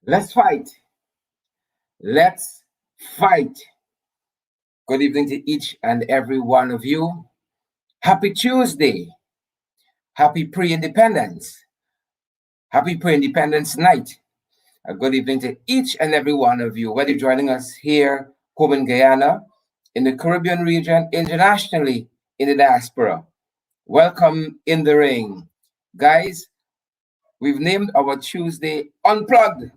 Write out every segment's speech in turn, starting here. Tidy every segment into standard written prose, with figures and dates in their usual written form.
Let's fight. Let's fight. Good evening to each and every one of you. Happy Tuesday. Happy pre-independence. Happy pre-independence night. A good evening to each and every one of you, whether you're joining us here, home in Guyana, in the Caribbean region, internationally, in the diaspora. Welcome in the ring. Guys, we've named our Tuesday Unplugged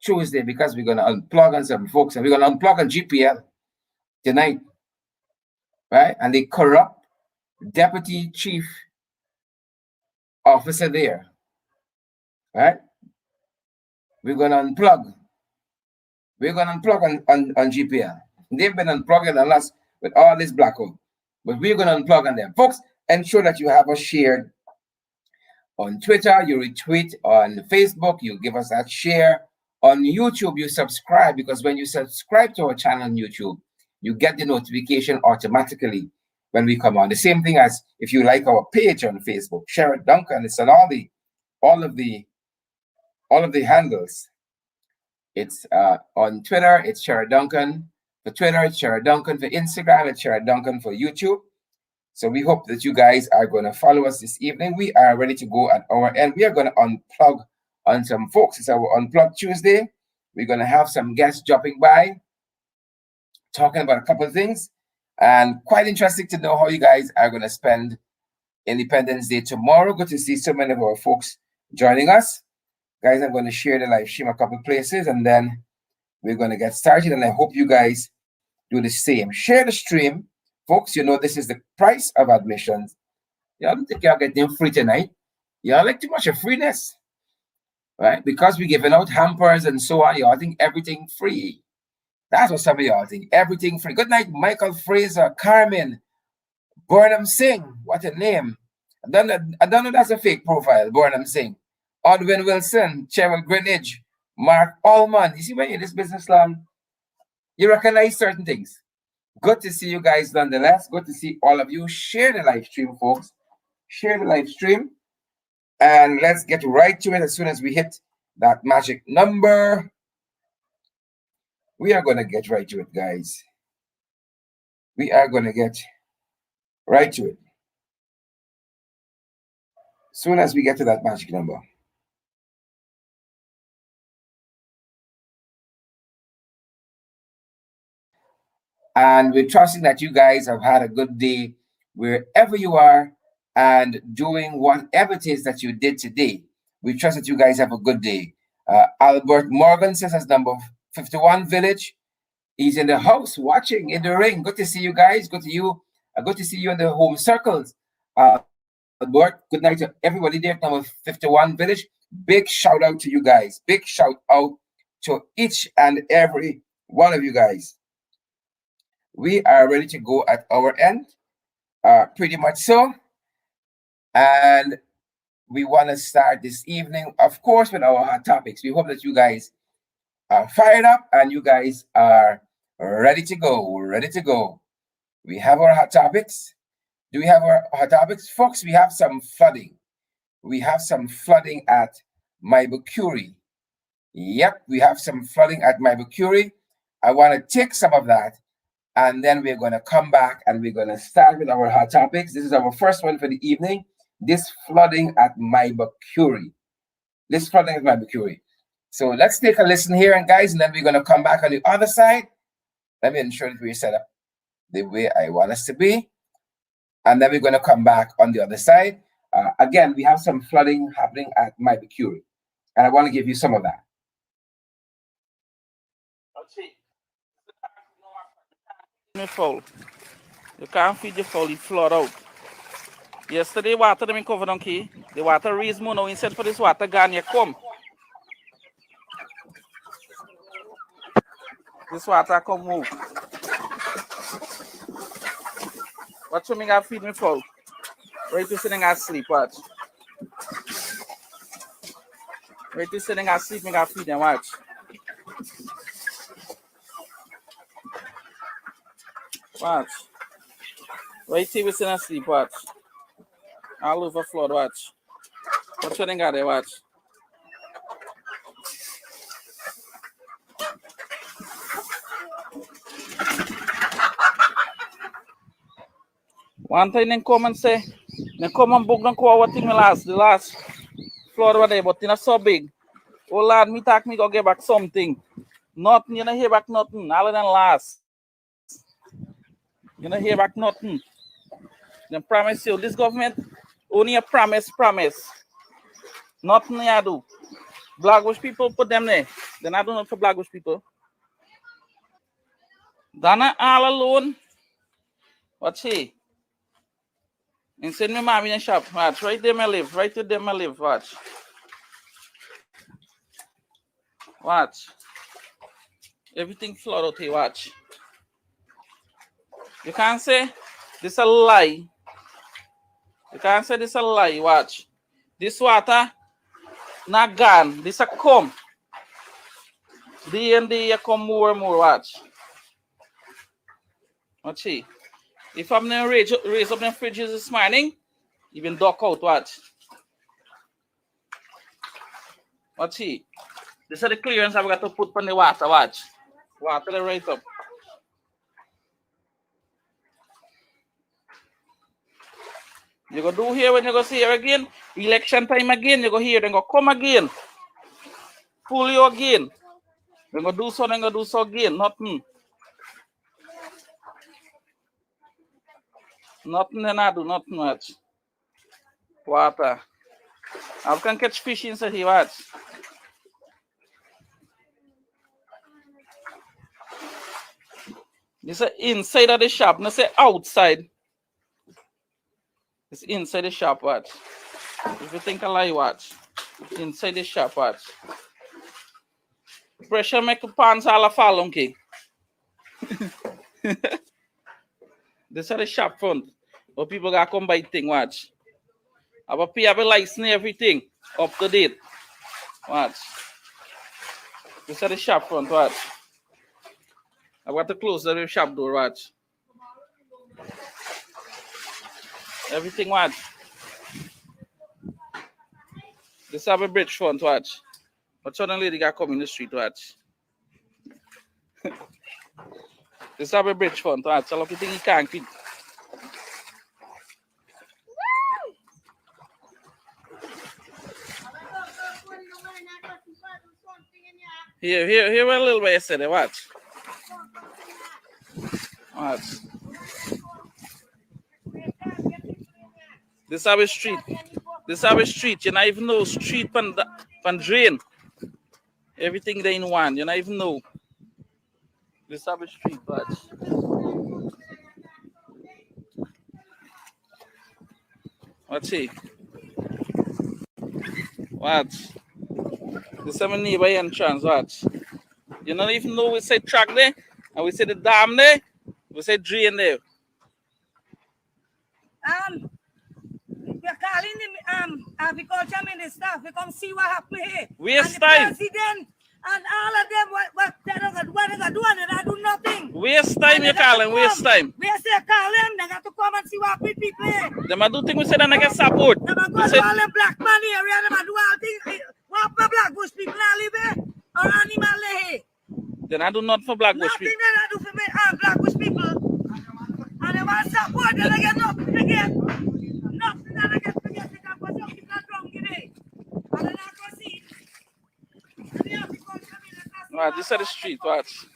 Tuesday because we're going to unplug on some folks and we're going to unplug on GPL tonight, right? And the corrupt deputy chief officer there, right? We're going to unplug. We're going to unplug on GPL. They've been unplugging on us with all this black hole, but we're going to unplug on them. Folks, ensure that you have us shared on Twitter, you retweet on Facebook, you give us that share. On YouTube, you subscribe because when you subscribe to our channel on YouTube, you get the notification automatically when we come on. The same thing as if you like our page on Facebook, share it, Duncan. It's on all of the handles. It's on Twitter, it's Share Duncan. For Twitter, it's Share Duncan. For Instagram, it's Share Duncan. For YouTube. So we hope that you guys are going to follow us this evening. We are ready to go at our end. We are going to unplug on some folks. It's our Unplug Tuesday. We're going to have some guests dropping by, talking about a couple of things. And quite interesting to know how you guys are going to spend Independence Day tomorrow. Good to see so many of our folks joining us. Guys, I'm going to share the live stream a couple of places, and then we're going to get started. And I hope you guys do the same. Share the stream. Folks, you know this is the price of admissions. Y'all don't think y'all getting free tonight. Y'all like too much of freeness, right? Because we're giving out hampers and so on, y'all think everything free. That's what some of y'all think, everything free. Good night, Michael Fraser, Carmen, Burnham Singh. What a name. I don't know that's a fake profile, Burnham Singh. Odwin Wilson, Cheryl Greenwich, Mark Allman. You see, when you're in this business long, you recognize certain things. Good to see you guys nonetheless. Good to see all of you. Share the live stream, folks. Share the live stream. And let's get right to it as soon as we hit that magic number. We are going to get right to it, guys. We are going to get right to it. As soon as we get to that magic number. And we're trusting that you guys have had a good day wherever you are and doing whatever it is that you did today. We trust that you guys have a good day. Albert Morgan says as number 51 Village. He's in the house watching in the ring. Good to see you guys. Good to you. Good to see you in the home circles. Albert, good night to everybody there. Number 51 Village. Big shout out to you guys. Big shout out to each and every one of you guys. We are ready to go at our end, pretty much so. And we want to start this evening, of course, with our hot topics. We hope that you guys are fired up and you guys are ready to go. We're ready to go. We have our hot topics. Do we have our hot topics? Folks, we have some flooding. We have some flooding at Mibicuri. Yep, we have some flooding at Mibicuri. I want to take some of that. And then we're going to come back and we're going to start with our hot topics. This is our first one for the evening. This flooding at Mibicuri. This flooding at Mibicuri. So let's take a listen here, and guys, and then we're going to come back on the other side. Let me ensure that we're set up the way I want us to be. And then we're going to come back on the other side. Again, we have some flooding happening at Mibicuri. And I want to give you some of that. Full. You can't feed the full, it flood out. Yesterday, water them in cover donkey. The water raise more now instead for this water gone here come. This water come move. Watch me got feed me full. Right to sitting asleep, watch. Right to sitting asleep, me got feed them, watch. Watch. Right till we sitting asleep, watch. All over flood, watch. Watch what they got there, watch. One time they come and say, they come and book them call what thing the last floor over there, but it's not so big. Oh lad, me talk me go get back something. Nothing, you don't hear back nothing. All of them last. You don't hear back nothing. They promise you, this government only a promise. Nothing you do. Blackbush people put them there. They're not doing it for Blackbush people. Dana all alone. What's he? And send me mommy in the shop. Watch, right there I live. Right there I live. Watch. Watch. Everything flood out here. Watch. You can't say this a lie. You can't say this a lie. Watch. This water not gone. This a come. Day and day you come more and more. Watch. Watch see. If I'm gonna raise up them fridges this morning, even duck out. Watch. Watch see. This is the clearance I've got to put on the water. Watch. Water right up. You go do here when you go see here again. Election time again. You go here. Then go come again. Pull you again. Then go do so. Then go do so again. Nothing. Nothing then I do. Nothing much. Water. I can catch fish inside here. Watch. This is inside of the shop. Not say outside. It's inside the shop. Watch. If you think I lie, watch. Inside the shop. Watch. Pressure make the pants all fall, okay? This is the shop front. But people gotta come buy thing, watch. I will pay a license everything. Up to date. Watch. This is the shop front, watch. I got to close the shop door, watch. Everything, watch. This is a bridge front, watch. But sudden lady got come in the street, watch. This is a bridge front, watch. So look, you think he can't fit. Here a little bit yesterday, watch. Watch. This is our street. This is our street. You don't even know street pan drain. Everything they in one. You don't even know. This is our street, watch. Watch it. Watch. This is my neighbor entrance, watch. You don't even know we say track there, and we say the dam there, we say drain there. We're calling the agriculture minister to come see what happened here. Waste time. President and all of them, what they're going to do, and they do nothing. Waste time, you calling, waste time. We say call them, they got to come and see what happened people here. They might do things we say that they get support. They might go to all the black man area, they might do all things. What the Blackbush people now live here, or animal here. Then I do not for Blackbush people. Nothing they do for me, Blackbush people. And they want support, then they get nothing to get. Nothing that I get to get because some people are drunk today. And then I go see. Right, this is the street, watch.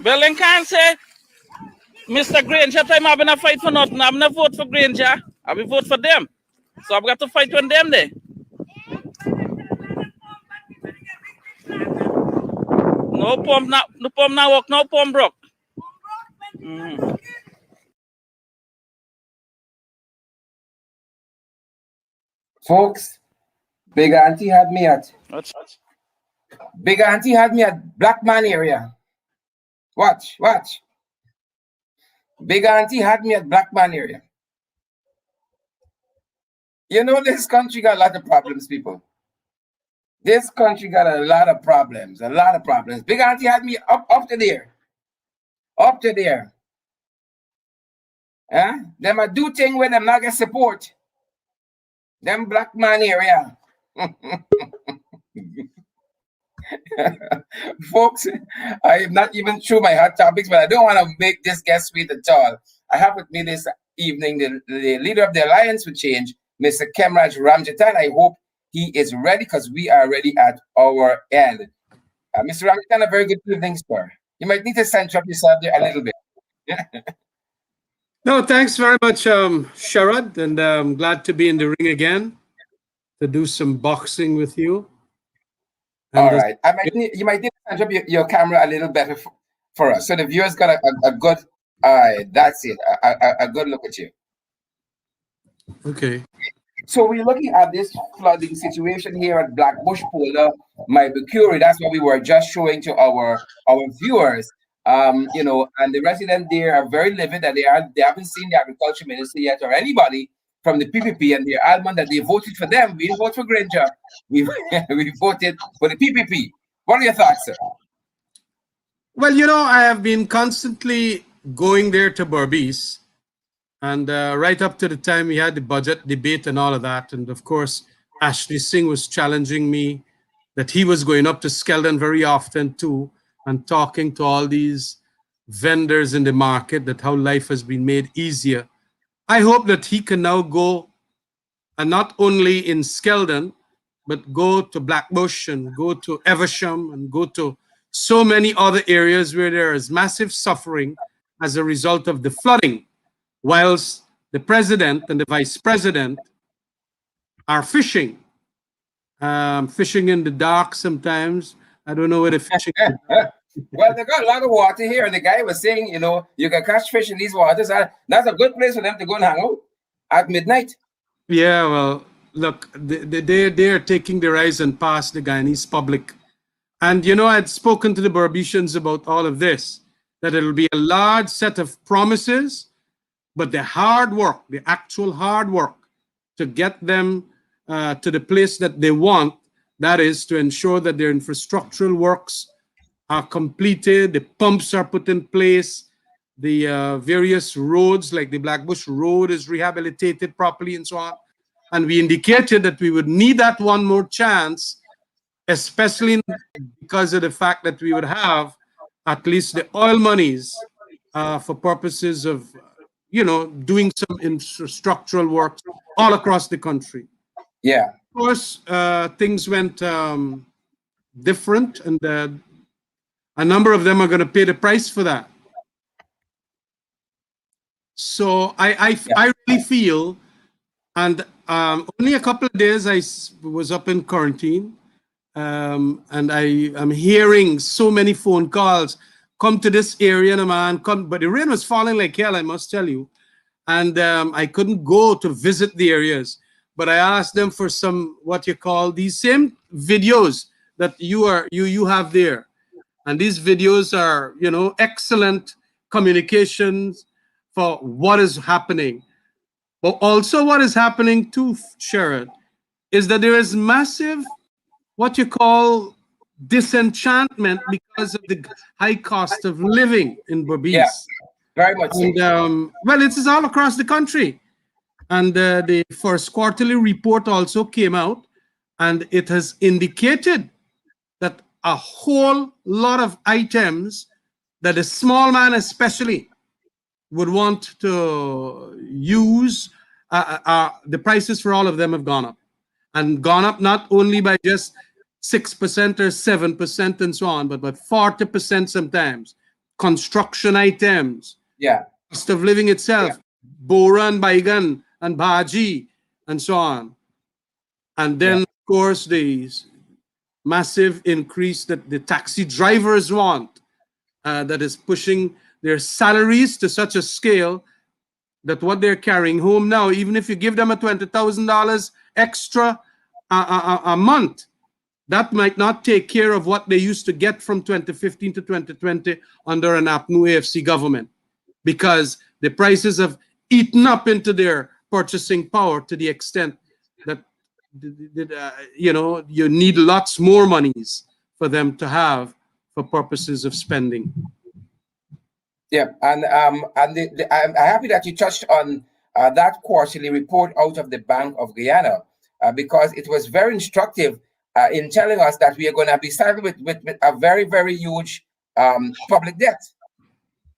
Well, then can't say, Mr. Granger, time I've been a fight for nothing. I'm not vote for Granger. I will vote for them. So I've got to fight with them there. No pump now work, no pump broke. Folks, Big Auntie had me at Black Man area. Watch. Big Auntie had me at Black Man area. You know, this country got a lot of problems, people. This country got a lot of problems. Big Auntie had me up to there. Them a do thing when them not get support. Them black man area. Folks, I am not even through my hot topics, but I don't want to make this guest sweet at all. I have with me this evening the leader of the Alliance for Change, Mr. Khemraj Ramjattan. I hope he is ready because we are ready at our end. Mr. Ramjattan, a very good evening, sir. You might need to center up yourself there a little bit. No, thanks very much, Sharad, and I'm glad to be in the ring again to do some boxing with you. All right. You might need to center up your camera a little better for us. So the viewers got a good, that's it, a good look at you. Okay. So we're looking at this flooding situation here at Blackbush Polder, Mibicuri. That's what we were just showing to our viewers. You know, and the residents there are very livid that they haven't seen the agriculture minister yet or anybody from the PPP, and they're adamant that they voted for them. We didn't vote for Granger. We we voted for the PPP. What are your thoughts, sir? Well, you know, I have been constantly going there to Berbice, and right up to the time we had the budget debate and all of that. And of course, Ashley Singh was challenging me that he was going up to Skeldon very often too and talking to all these vendors in the market that how life has been made easier. I hope that he can now go and not only in Skeldon, but go to Blackbush and go to Eversham and go to so many other areas where there is massive suffering as a result of the flooding, whilst the president and the vice president are fishing. Fishing in the dark sometimes. I don't know where they're fishing. Well, they got a lot of water here, and the guy was saying, you know, you can catch fish in these waters. That's a good place for them to go and hang out at midnight. Yeah, well, look, they're taking the rise and pass the Guyanese public. And, you know, I'd spoken to the Berbicians about all of this, that it'll be a large set of promises, but the hard work, the actual hard work to get them to the place that they want, that is to ensure that their infrastructural works are completed, the pumps are put in place, the various roads like the Blackbush Road is rehabilitated properly and so on. And we indicated that we would need that one more chance, especially because of the fact that we would have at least the oil monies for purposes of, you know, doing some infrastructural work all across the country. Yeah. Of course, things went different, and a number of them are going to pay the price for that. So I really feel, and only a couple of days I was up in quarantine, and I am hearing so many phone calls, come to this area, and man, come, but the rain was falling like hell, I must tell you. And I couldn't go to visit the areas, but I asked them for some, what you call, these same videos that you have there. And these videos are, you know, excellent communications for what is happening. But also what is happening too, Sherrod, is that there is massive, what you call, disenchantment because of the high cost of living in Berbice. Yeah, very much so. And, well, it is all across the country. And the first quarterly report also came out, and it has indicated that a whole lot of items that a small man especially would want to use, the prices for all of them have gone up. And gone up not only by just 6% or 7% and so on, but 40% sometimes. Construction items, Yeah. cost of living itself, Bora and Baigan and Bhaji and so on. And then, of course, the massive increase that the taxi drivers want, that is pushing their salaries to such a scale that what they're carrying home now, even if you give them a $20,000 extra a month, that might not take care of what they used to get from 2015 to 2020 under an APNU AFC government, because the prices have eaten up into their purchasing power to the extent that you know, you need lots more monies for them to have for purposes of spending. Yeah, and I'm happy that you touched on that quarterly report out of the Bank of Guyana, because it was very instructive in telling us that we are going to be saddled with a very, very huge public debt,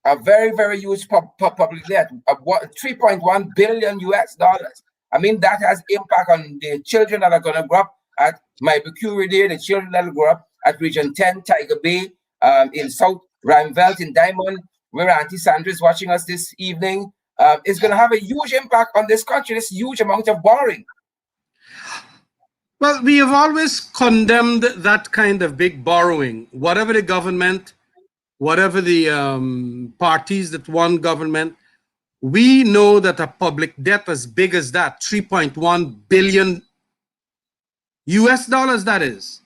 a very, very huge public debt of 3.1 billion US dollars. I mean, that has impact on the children that are going to grow up at Mibicuri there, the children that will grow up at Region 10, Tiger Bay, in South Rheinveld, in Diamond, where Auntie Sandra is watching us this evening. It's going to have a huge impact on this country, this huge amount of borrowing. Well, we have always condemned that kind of big borrowing, whatever the government, whatever the parties that won government. We know that a public debt as big as that, 3.1 billion US dollars, that is,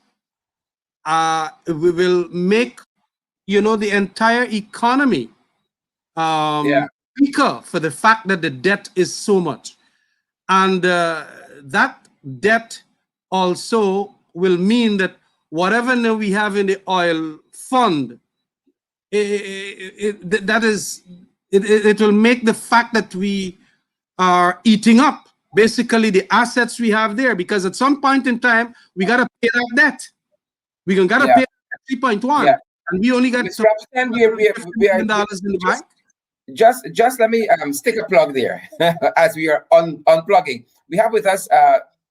we will make, the entire economy weaker for the fact that the debt is so much. And that debt also will mean that whatever now we have in the oil fund, it will make the fact that we are eating up basically the assets we have there, because at some point in time we got to pay that debt. We gotta pay 3.1, and we only got $3 in the bank. Just let me stick a plug there as we are unplugging. We have with us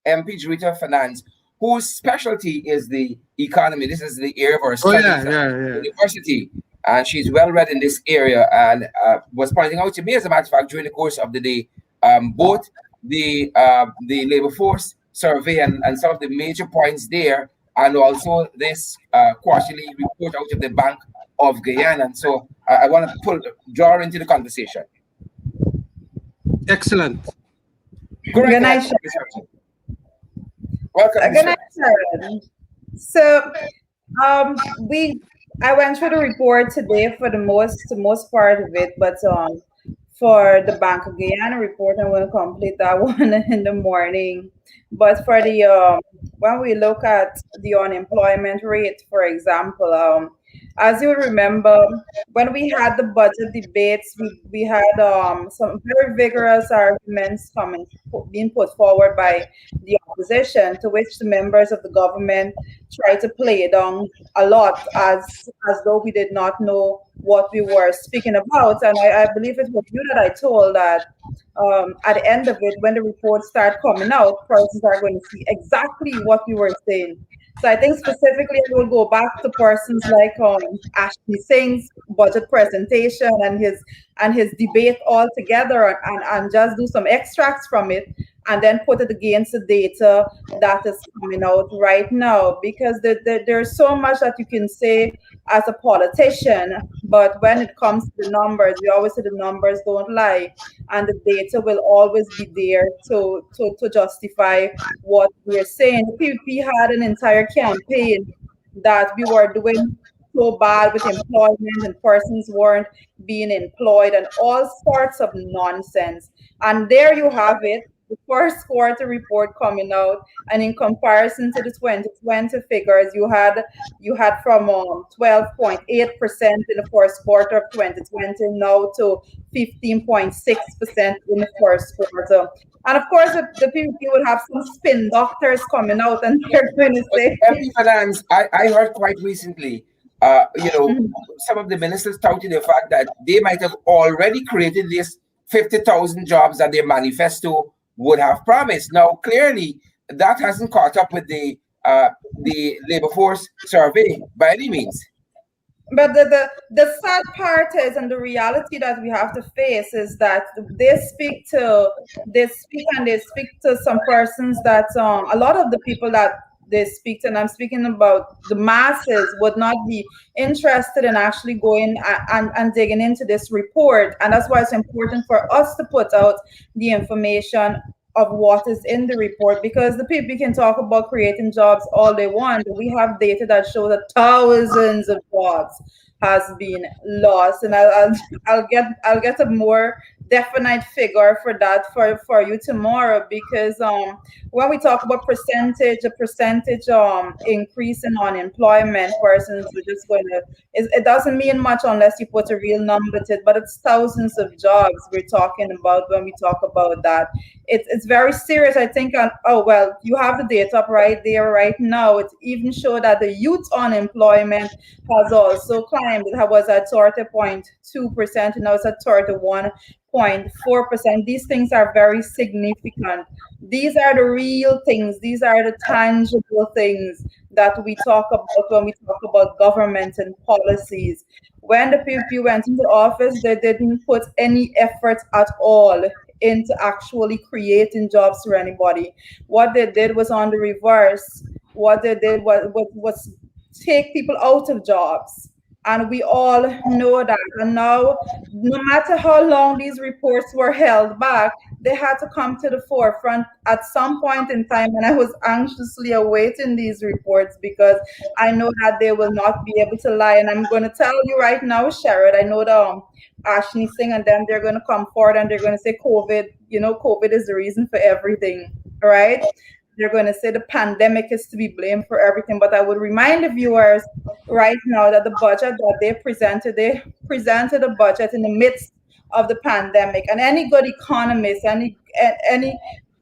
MP Juretha Fernandes, whose specialty is the economy. This is the area of her studies at university, and she's well read in this area, and was pointing out to me, as a matter of fact, during the course of the day, both the labor force survey and some of the major points there, and also this quarterly report out of the Bank of Guyana. And so I want to draw into the conversation. Excellent. Good night, welcome. Good night, Sharon. So I went through the report today for the most part of it, but for the Bank of Guyana report, I'm going to complete that one in the morning. But for the when we look at the unemployment rate, for example, as you remember, when we had the budget debates, we had some very vigorous arguments being put forward by the opposition, to which the members of the government tried to play it down a lot as though we did not know what we were speaking about. And I believe it was you that I told that at the end of it, when the reports start coming out, persons are going to see exactly what we were saying. So I think specifically I will go back to persons like Ashley Singh's budget presentation and his debate all together, and just do some extracts from it and then put it against the data that is coming out right now, because there's so much that you can say as a politician, but when it comes to the numbers, we always say the numbers don't lie, and the data will always be there to justify what we're saying. The PVP had an entire campaign that we were doing so bad with employment and persons weren't being employed and all sorts of nonsense. And there you have it, the first quarter report coming out, and in comparison to the 2020 figures, you had from 12.8% in the first quarter of 2020 now to 15.6% in the first quarter. And of course, the PVP will have some spin doctors coming out, and they're going to say, I heard quite recently, some of the ministers touted the fact that they might have already created this 50,000 jobs that their manifesto would have promised. Now, clearly, that hasn't caught up with the labor force survey by any means. But the sad part is, and the reality that we have to face, is that they speak to some persons that a lot of the people that they speak to, and I'm speaking about the masses, would not be interested in actually going and digging into this report. And that's why it's important for us to put out the information of what is in the report, because the people can talk about creating jobs all they want, but we have data that shows that thousands of jobs has been lost. And I'll get a more definite figure for that for you tomorrow, because when we talk about a percentage increase in unemployment, persons are just going to, it doesn't mean much unless you put a real number to it, but it's thousands of jobs we're talking about when we talk about that. It's very serious. I think oh well, you have the data up right there right now. It even showed that the youth unemployment has also climbed. It was at 30.2%, and now it's at 31.4%. These things are very significant. These are the real things. These are the tangible things that we talk about when we talk about government and policies. When the PPP went into office, they didn't put any effort at all into actually creating jobs for anybody. What they did was on the reverse. What they did was take people out of jobs. And we all know that. And now, no matter how long these reports were held back, they had to come to the forefront at some point in time. And I was anxiously awaiting these reports because I know that they will not be able to lie. And I'm going to tell you right now, Sherrod, I know the Ashley Singh and them, they're going to come forward and they're going to say COVID, COVID is the reason for everything, right? They're going to say the pandemic is to be blamed for everything. But I would remind the viewers right now that the budget that they presented a budget in the midst of the pandemic. And any good economist, any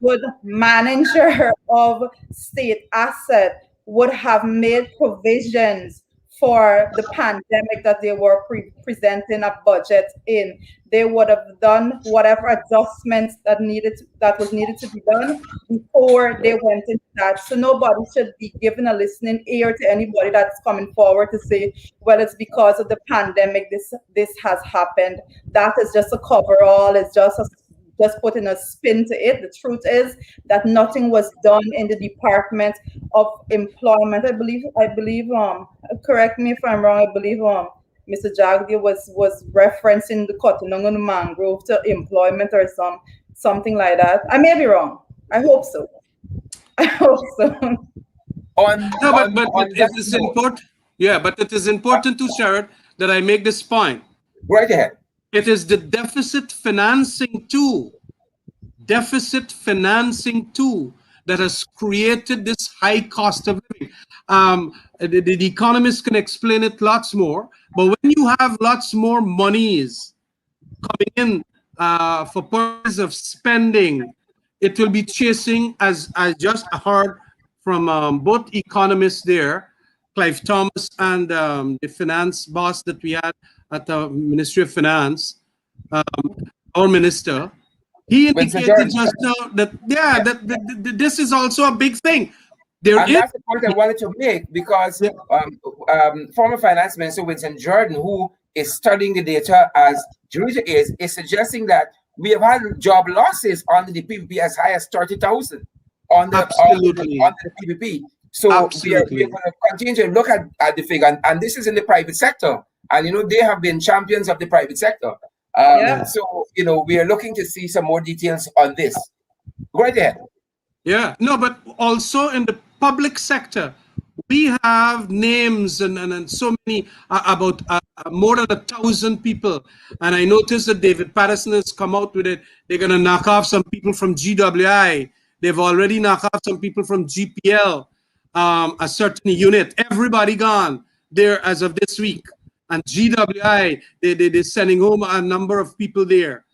good manager of state asset would have made provisions for the pandemic that they were presenting a budget in. They would have done whatever adjustments that was needed to be done before they went into that. So nobody should be given a listening ear to anybody that's coming forward to say, well, it's because of the pandemic this has happened. That is just a coverall. It's just putting a spin to it. The truth is that nothing was done in the Department of Employment. I believe, correct me if I'm wrong, I believe Mr. Jagdi was referencing the cutting on the mangrove to employment or something like that. I may be wrong. I hope so. I hope so. But it is important. Yeah, but it is important to Sherrod that I make this point. Right ahead. It is the deficit financing tool that has created this high cost of living. The economists can explain it lots more, but when you have lots more monies coming in for purpose of spending, it will be chasing, as I just heard from both economists there, Clive Thomas and the finance boss that we had at the Ministry of Finance, our minister, he indicated just now that this is also a big thing. That's the point I wanted to make, because former Finance Minister Winston Jordan, who is studying the data as Juretha is suggesting that we have had job losses on the PPP as high as 30,000 on the PPP. So we are going to continue to look at the figure, and this is in the private sector, and they have been champions of the private sector. So we are looking to see some more details on this. Go right ahead. Yeah, no, but also in the public sector, we have names and so many, about more than 1,000 people. And I noticed that David Patterson has come out with it. They're going to knock off some people from GWI. They've already knocked off some people from GPL, a certain unit. Everybody gone there as of this week. And GWI, they're sending home a number of people there.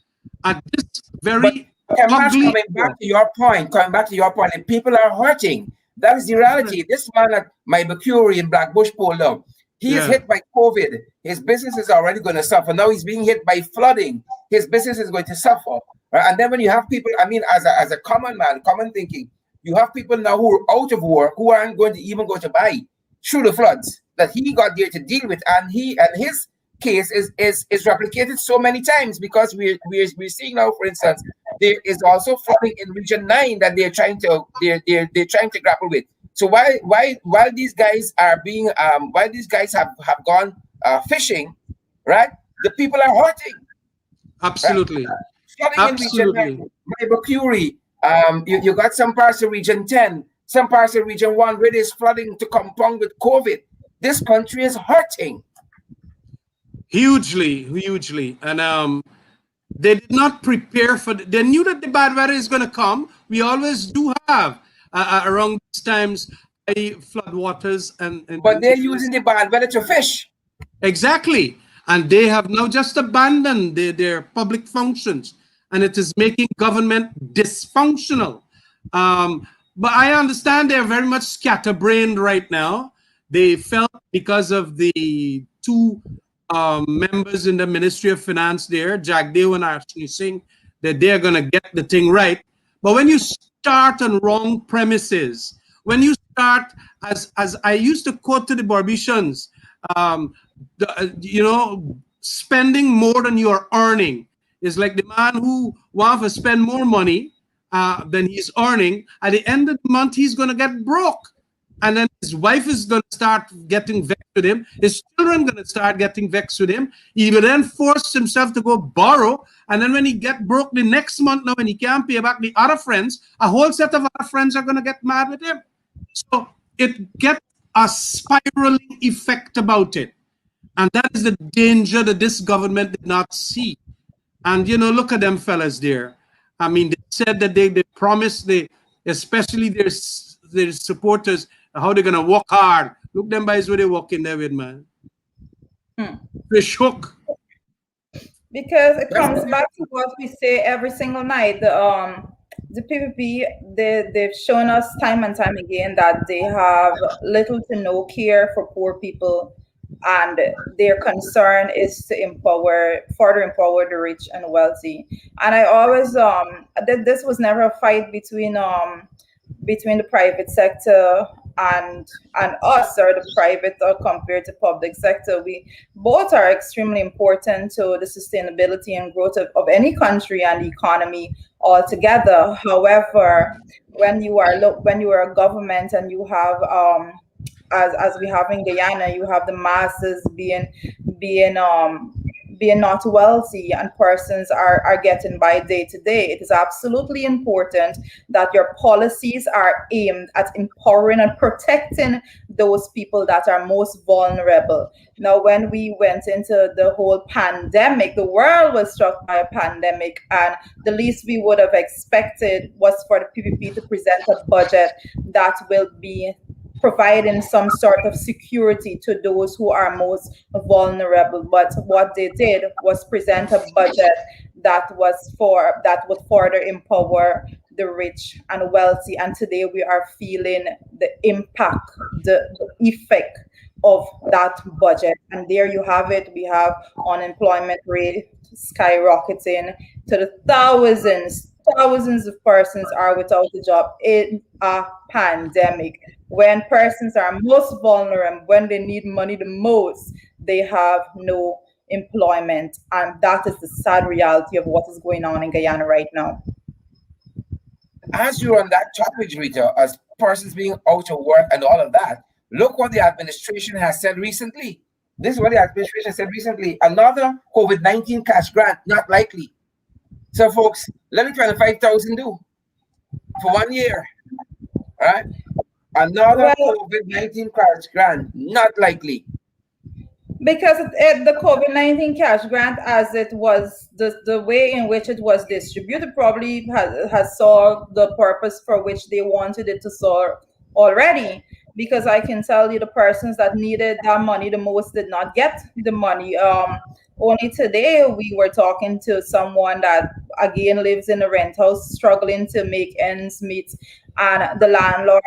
At this very coming back to your point, the people are hurting. That is the reality. This man at Mibicuri in Blackbush pulled up. He is hit by COVID. His business is already going to suffer. Now he's being hit by flooding. His business is going to suffer. Right? And then when you have people, as a common man, common thinking, you have people now who are out of work, who aren't going to even go to buy through the floods that he got there to deal with, and his case is replicated so many times, because we're seeing now, for instance, there is also flooding in Region 9 that they're trying to grapple with. So while these guys are being while these guys have gone fishing, right? The people are hurting. Absolutely. Right? Flooding in Region 9, Mibicuri, you got some parts of Region 10, some parts of Region 1 where there's flooding to compound with COVID. This country is hurting. Hugely. And They did not prepare for. They knew that the bad weather is going to come. We always do have around these times flood waters and But they're using the bad weather to fish. exactly, and they have now just abandoned their public functions, and it is making government dysfunctional. But I understand they're very much scatterbrained right now. They felt because of the two members in the Ministry of Finance there, Jagdev and Arshni Singh, that they're going to get the thing right. But when you start on wrong premises, when you start, as I used to quote to the Barbicians, spending more than you are earning is like the man who wants to spend more money than he's earning. At the end of the month, he's going to get broke. And then his wife is going to start getting vexed with him. His children going to start getting vexed with him. He will then force himself to go borrow. And then when he get broke the next month, now when he can't pay back the other friends, a whole set of other friends are going to get mad with him. So it gets a spiraling effect about it. And that is the danger that this government did not see. And, look at them fellas there. I mean, they said that they promised, especially their supporters, how they're going to work hard. Look them guys where they walk in there with, man. Fish hook. Because it comes back to what we say every single night. The PPP, they've shown us time and time again that they have little to no care for poor people, and their concern is to further empower the rich and wealthy. And I always this was never a fight between the private sector and us, or the private compared to public sector. We both are extremely important to the sustainability and growth of any country and the economy altogether. However, when you are a government and you have as we have in Guyana, you have the masses being not wealthy, and persons are getting by day to day. It is absolutely important that your policies are aimed at empowering and protecting those people that are most vulnerable. Now, when we went into the whole pandemic, the world was struck by a pandemic, and the least we would have expected was for the PPP to present a budget that will be providing some sort of security to those who are most vulnerable. But what they did was present a budget that would further empower the rich and wealthy. And today we are feeling the impact, the effect of that budget. And there you have it. We have unemployment rate skyrocketing to the thousands of persons are without a job in a pandemic. When persons are most vulnerable, when they need money the most, they have no employment. And that is the sad reality of what is going on in Guyana right now. As you're on that topic, Juretha, as persons being out of work and all of that, look what the administration has said recently. This is what the administration said recently. Another COVID-19 cash grant, not likely. So, folks, let me 25,000 do for 1 year. All right? Another COVID-19 cash grant, not likely. Because the COVID-19 cash grant, as it was, the way in which it was distributed probably has solved the purpose for which they wanted it to solve already. Because I can tell you the persons that needed that money the most did not get the money. Only today we were talking to someone that again lives in a rent house, struggling to make ends meet, and the landlord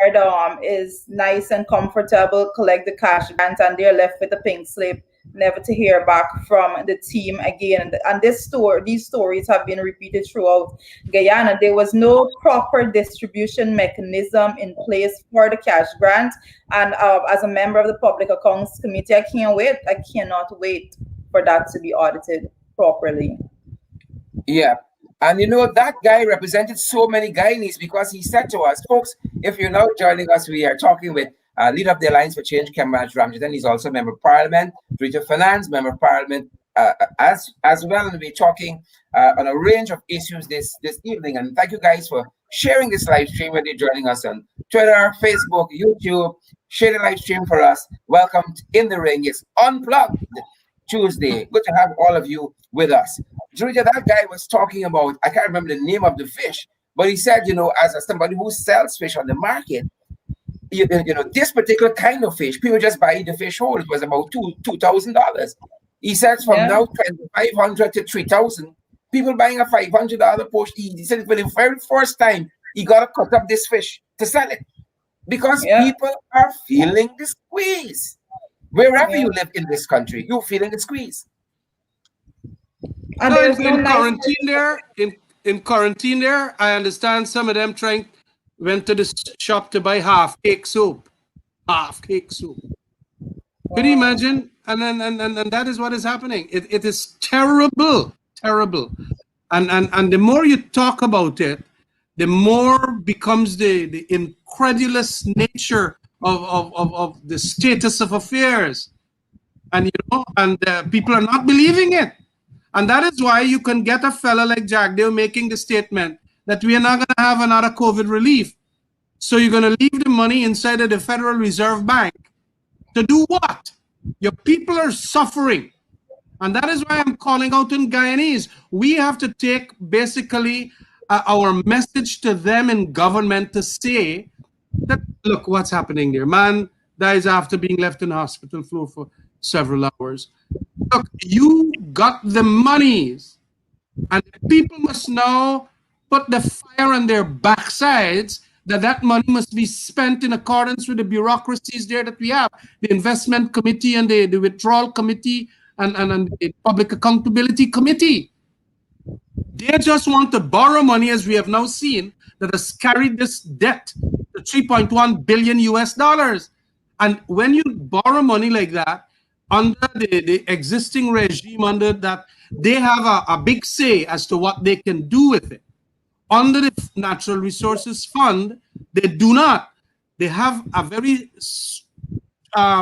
is nice and comfortable, collect the cash grant, and they're left with a pink slip, never to hear back from the team again. And these stories have been repeated throughout Guyana. There was no proper distribution mechanism in place for the cash grant. And as a member of the Public Accounts Committee, I cannot wait for that to be audited properly. Yeah. And that guy represented so many Guyanese, because he said to us, folks, if you're now joining us, we are talking with leader of the Alliance for Change, Khemraj Ramjattan. He's also a member of Parliament, Juretha Fernandes, member of Parliament as well. And we're talking on a range of issues this evening. And thank you guys for sharing this live stream, whether you're joining us on Twitter, Facebook, YouTube. Share the live stream for us. Welcome In the Ring. It's unplugged. Tuesday. Good to have all of you with us. Juretha, that guy was talking about, I can't remember the name of the fish, but he said, as somebody who sells fish on the market, this particular kind of fish, people just buy the fish whole. It was about $2,000. He says from Yeah. now 2,500 to 3,000, people buying a $500 post. He said for the very first time he got to cut up this fish to sell it because Yeah. people are feeling the squeeze. Wherever Yeah. you live in this country, you're feeling the squeeze. And So there's no in nice. quarantine there, in quarantine there, I understand some of them went to the shop to buy half cake soup. Half cake soup. Can you imagine? And that is what is happening. It is terrible, terrible. And the more you talk about it, the more becomes the incredulous nature of the status of affairs. And people are not believing it. And that is why you can get a fella like Jagdeo making the statement that we are not going to have another COVID relief. So you're going to leave the money inside of the Federal Reserve Bank to do what? Your people are suffering. And that is why I'm calling out in Guyanese. We have to take basically our message to them in government to say that, look, what's happening there. Man dies after being left in the hospital floor for several hours. Look, you got the monies, and people must now put the fire on their backsides that money must be spent in accordance with the bureaucracies there that we have, the investment committee and the withdrawal committee and the public accountability committee. They just want to borrow money, as we have now seen, that has carried this debt to 3.1 billion US dollars. And when you borrow money like that, under the existing regime, under that, they have a big say as to what they can do with it. Under the Natural Resources Fund, they do not. They have a very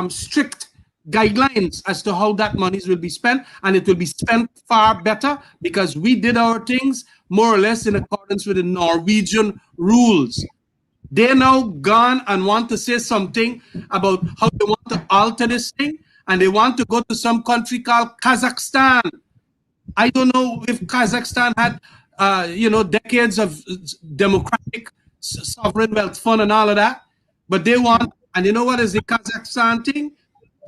strict guidelines as to how that monies will be spent, and it will be spent far better because we did our things more or less in accordance with the Norwegian rules. They're now gone and want to say something about how they want to alter this thing, and they want to go to some country called Kazakhstan. I don't know if Kazakhstan had, decades of democratic sovereign wealth fund and all of that, but they want, and you know what is the Kazakhstan thing?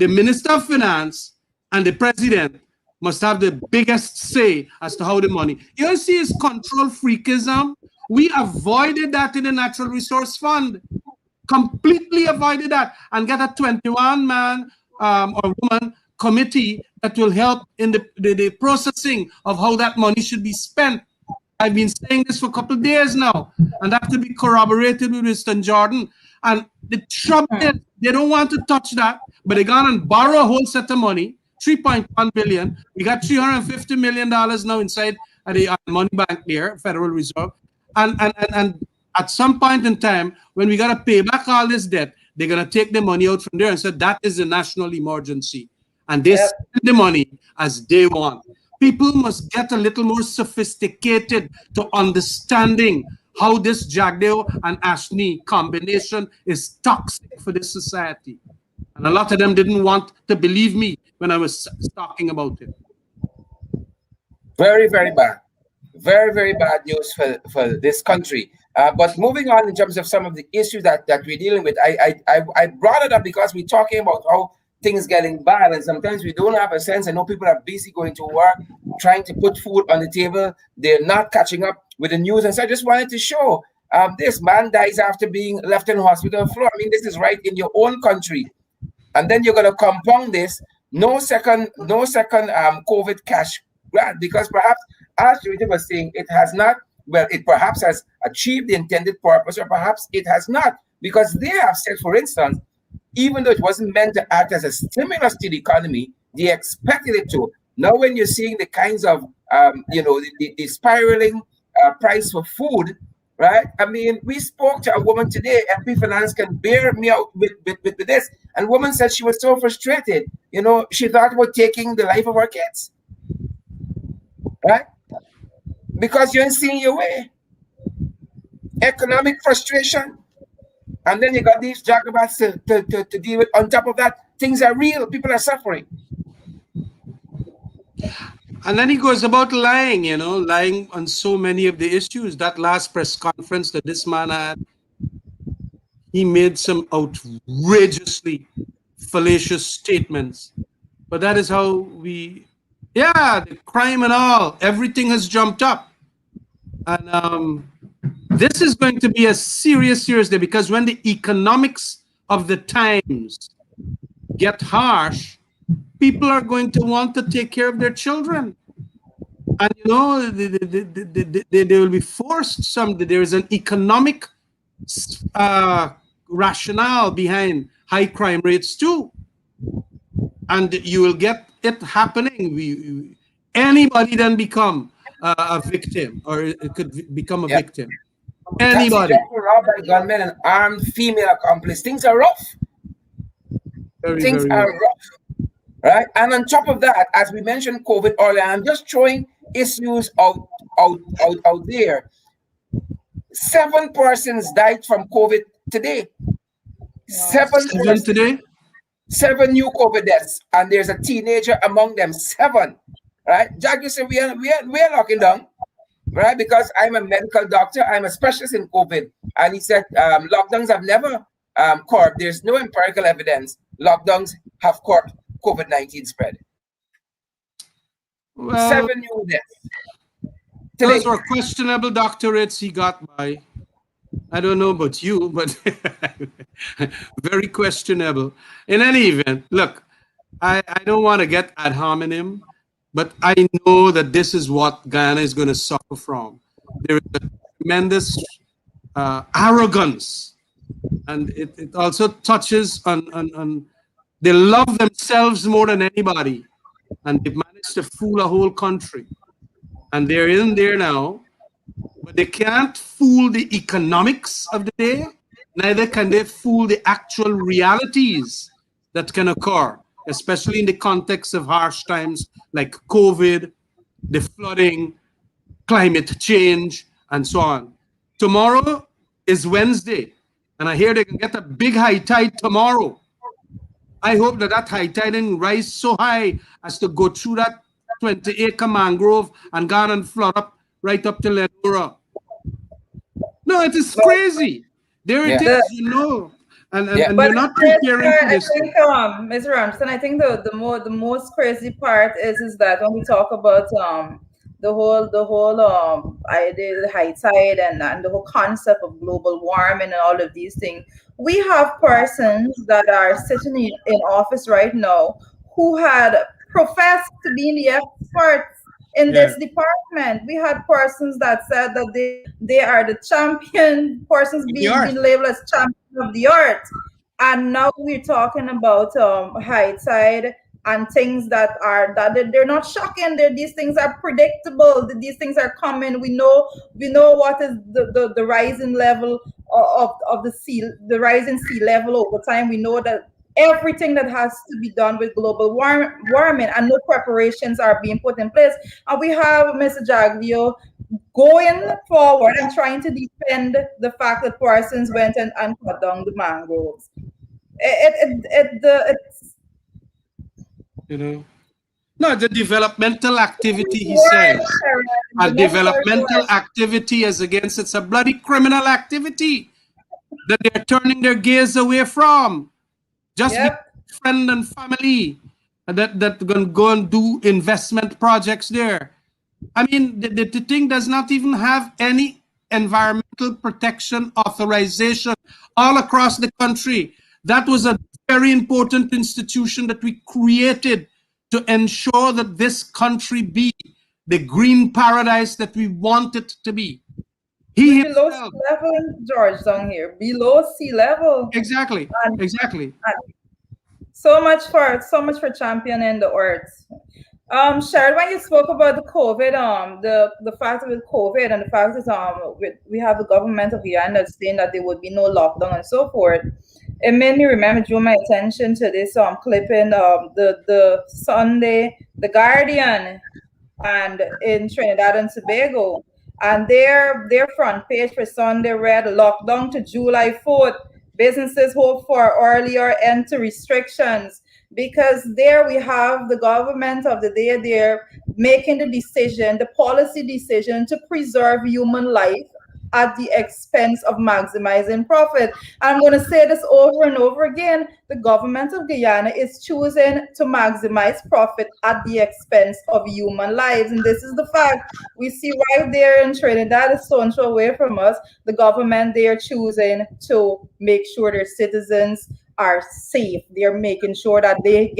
The Minister of Finance and the President must have the biggest say as to how the money. You see, it's control freakism. We avoided that in the Natural Resource Fund, completely avoided that, and get a 21-man or woman committee that will help in the processing of how that money should be spent. I've been saying this for a couple of days now, and that to be corroborated with Mr. Jordan. And the trouble is, they don't want to touch that, but they gone and borrow a whole set of money, 3.1 billion. We got $350 million now inside the money bank there, Federal Reserve. And at some point in time, when we got to pay back all this debt, they're going to take the money out from there and say that is a national emergency. And they spend the money as they want. People must get a little more sophisticated to understanding how this Jagdeo and Ashney combination is toxic for this society. And a lot of them didn't want to believe me when I was talking about it. Very, very bad. Very, very bad news for this country. But moving on in terms of some of the issues that we're dealing with, I brought it up because we're talking about how things getting bad, and sometimes we don't have a sense. I know people are busy going to work, trying to put food on the table. They're not catching up with the news. And so I just wanted to show this man dies after being left in the hospital floor. I mean, this is right in your own country. And then you're going to compound this, no second COVID cash grant, because perhaps, as Juretha was saying, it has not, well, it perhaps has achieved the intended purpose, or perhaps it has not, because they have said, for instance, even though it wasn't meant to act as a stimulus to the economy, they expected it to. Now, when you're seeing the kinds of, the spiraling price for food, right? I mean, we spoke to a woman today, MP Fernandes can bear me out with this. And woman said she was so frustrated. She thought about taking the life of her kids, right? Because you ain't seeing your way. Economic frustration. And then you got these jacobats to deal with. On top of that, things are real. People are suffering. And then he goes about lying, lying on so many of the issues. That last press conference that this man had, he made some outrageously fallacious statements. But that is how the crime and all, everything has jumped up. And this is going to be a serious day, because when the economics of the times get harsh, people are going to want to take care of their children. And they will be forced someday. There is an economic rationale behind high crime rates too. And you will get it happening. Anybody then become a victim, or it could become a victim. Anybody. Taxi driver robbed by gunmen and armed female accomplice. Things are rough. Things are rough, right? And on top of that, as we mentioned, COVID earlier, I'm just throwing issues out there. 7 persons died from COVID today. Wow. 7 today? 7 new COVID deaths, and there's a teenager among them. 7, right? Jack, you say we are locking down, right? Because I'm a medical doctor, I'm a specialist in COVID, and he said lockdowns have never curbed. There's no empirical evidence lockdowns have curbed COVID-19 spread. Well, 7 new deaths. Those were questionable doctorates he got by. I don't know about you, but very questionable. In any event, look, I don't want to get ad hominem, but I know that this is what Guyana is going to suffer from. There is a tremendous arrogance, and it also touches on they love themselves more than anybody, and they've managed to fool a whole country. And they're in there now, but they can't fool the economics of the day, neither can they fool the actual realities that can occur, especially in the context of harsh times like COVID, the flooding, climate change, and so on. Tomorrow is Wednesday, and I hear they can get a big high tide tomorrow. I hope that high tide didn't rise so high as to go through that 20-acre mangrove and go and flood up right up to Lenora. No, it is crazy. There it is, and you're not preparing for this. I think, Ms. Ramjattan, I think the most crazy part is that when we talk about the whole idea, the high tide and the whole concept of global warming and all of these things, we have persons that are sitting in office right now who had professed to be the experts in this department. We had persons that said that they are the champion, persons being labeled as champion of the earth. And now we're talking about high tide and things that they're not shocking. These things are predictable. These things are coming. We know what is the rising level of the rising sea level over time. We know that everything that has to be done with global warming, and no preparations are being put in place. And we have Mr. Jagvio going forward and trying to defend the fact that persons went and cut down the mangroves. No, the developmental activity, he says. A developmental activity as against, it's a bloody criminal activity that they're turning their gaze away from. Just with friend and family that going to go and do investment projects there. I mean, the thing does not even have any environmental protection authorization all across the country. That was a very important institution that we created to ensure that this country be the green paradise that we want it to be. Below sea level in George down here. Below sea level. Exactly. Exactly. So much for championing the earth. Sharon, when you spoke about the COVID, the fact with COVID and the fact that we have the government of Guyana saying that there would be no lockdown and so forth, it made me drew my attention to this clipping the Sunday, The Guardian, and in Trinidad and Tobago. And their front page for Sunday read, "Lockdown to July 4th. Businesses hope for earlier end to restrictions." because there we have the government of the day there making the decision, the policy decision to preserve human life at the expense of maximizing profit. I'm going to say this over and over again. The government of Guyana is choosing to maximize profit at the expense of human lives. And this is the fact we see right there in Trinidad, a stone throw away from us. The government, they are choosing to make sure their citizens are safe. They're making sure that they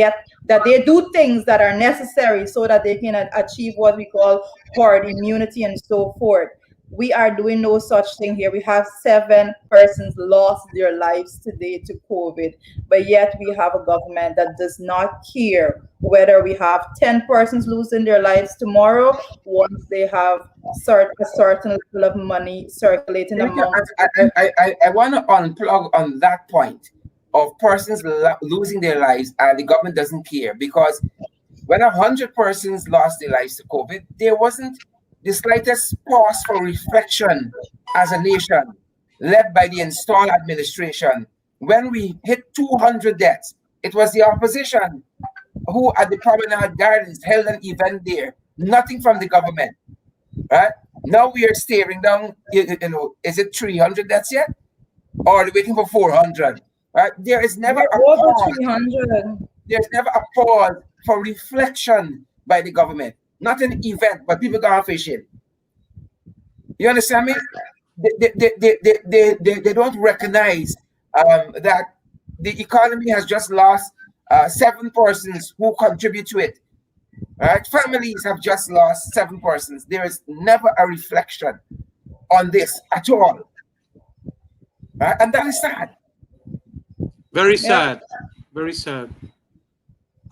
do things that are necessary so that they can achieve what we call herd immunity and so forth. We are doing no such thing here. We have 7 persons lost their lives today to COVID, but yet we have a government that does not care whether we have 10 persons losing their lives tomorrow once they have a certain level of money circulating among. I want to unplug on that point of persons losing their lives and the government doesn't care, because when 100 persons lost their lives to COVID, there wasn't the slightest pause for reflection as a nation led by the installed administration. When we hit 200 deaths, it was the opposition who at the Promenade Gardens held an event there, nothing from the government, right? Now we are staring down, is it 300 deaths yet? Or are we waiting for 400? Right? There is never a Over pause. 300. There's never a pause for reflection by the government. Not an event, but people go fishing. You understand me? They don't recognize that the economy has just lost 7 persons who contribute to it. Right? Families have just lost 7 persons. There is never a reflection on this at all. Right? And that is sad. Very sad. Very sad.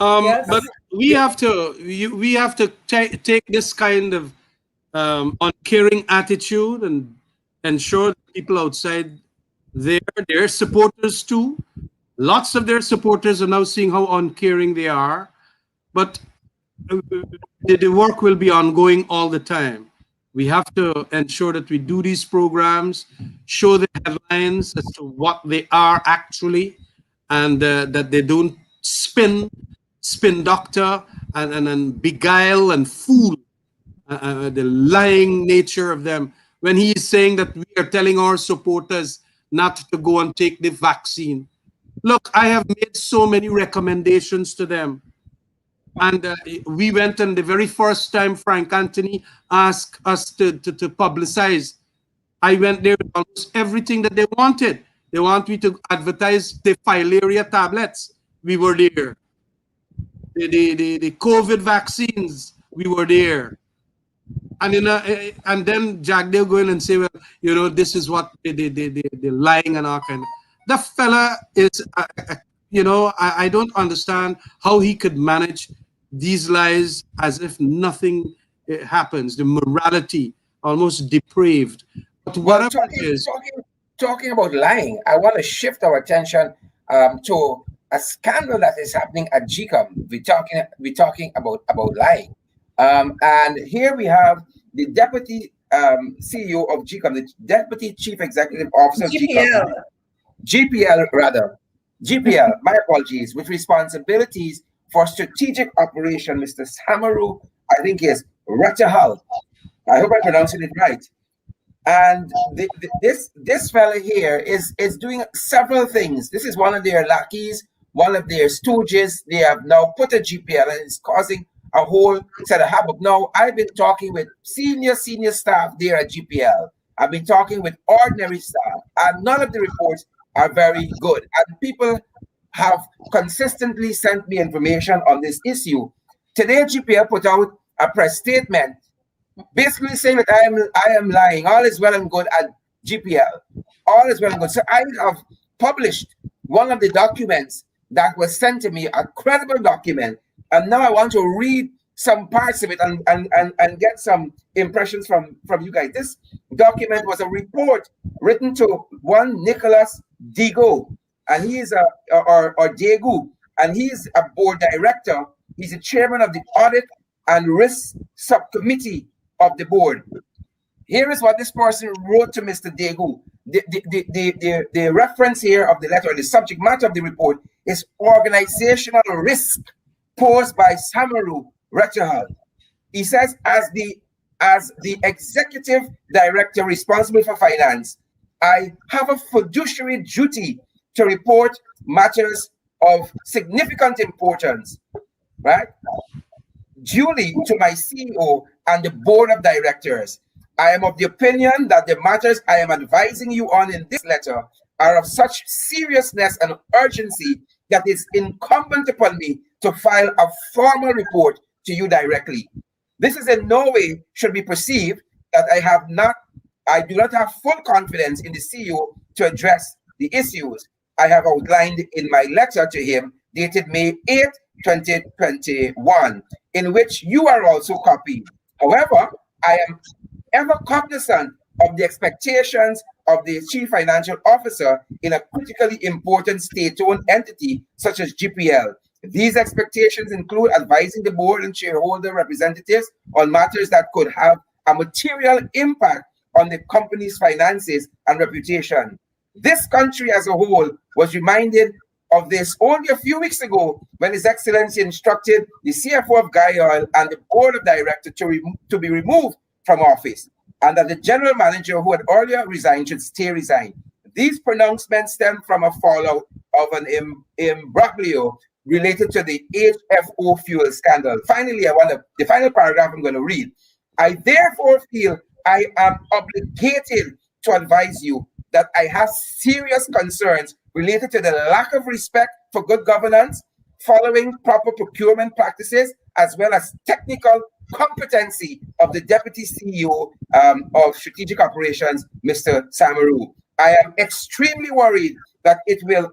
Yes. But we have to take this kind of uncaring attitude and ensure that people outside their supporters too. Lots of their supporters are now seeing how uncaring they are, but the work will be ongoing all the time. We have to ensure that we do these programs, show the headlines as to what they are actually, and that they don't spin doctor and beguile and fool the lying nature of them when he is saying that we are telling our supporters not to go and take the vaccine. Look, I have made so many recommendations to them. And we went, and the very first time Frank Anthony asked us to publicize, I went there with almost everything that they wanted. They want me to advertise the filaria tablets. We were there. The COVID vaccines, we were there. And then Jack, they'll go in and say, well, this is what they're lying and all kind of. The fella is, I don't understand how he could manage these lies as if nothing happens. The morality almost depraved. But whatever it is, talking about lying, I want to shift our attention to a scandal that is happening at GCOM. We're talking about lying, and here we have the deputy CEO of GCOM, the deputy chief executive officer of GCOM. GPL, my apologies, with responsibilities for strategic operation, Mr. Samaru, I think is Ratahal. I hope I'm pronouncing it right. And this fella here is doing several things. This is one of their lackeys, one of their stooges. They have now put a GPL and it's causing a whole set of havoc. Now, I've been talking with senior staff there at GPL. I've been talking with ordinary staff, and none of the reports are very good. And people have consistently sent me information on this issue. Today, GPL put out a press statement basically saying that I am lying. All is well and good at GPL. All is well and good. So I have published one of the documents that was sent to me, a credible document, and now I want to read some parts of it and get some impressions from you guys. This document was a report written to one Nicholas Digo, and he is or Diego, and he's a board director. He's the chairman of the audit and risk subcommittee of the board. Here is what this person wrote to Mr. Degu. The reference here of the letter, the subject matter of the report, is organizational risk posed by Samaru Retahal. He says, as the executive director responsible for finance, I have a fiduciary duty to report matters of significant importance, right? Duly to my CEO and the board of directors. I am of the opinion that the matters I am advising you on in this letter are of such seriousness and urgency that it's incumbent upon me to file a formal report to you directly. This is in no way should be perceived that I do not have full confidence in the CEO to address the issues I have outlined in my letter to him dated May 8, 2021, in which you are also copied. However, I am ever cognizant of the expectations of the chief financial officer in a critically important state-owned entity such as GPL. These expectations include advising the board and shareholder representatives on matters that could have a material impact on the company's finances and reputation. This country as a whole was reminded of this only a few weeks ago when His Excellency instructed the CFO of Guyol and the board of directors to be removed from office, and that the general manager who had earlier resigned should stay resigned. These pronouncements stem from a fallout of an imbroglio related to the HFO fuel scandal. Finally, the final paragraph I'm going to read. I therefore feel I am obligated to advise you that I have serious concerns related to the lack of respect for good governance, following proper procurement practices, as well as technical competency of the Deputy CEO of Strategic Operations, Mr. Samaru. I am extremely worried that it will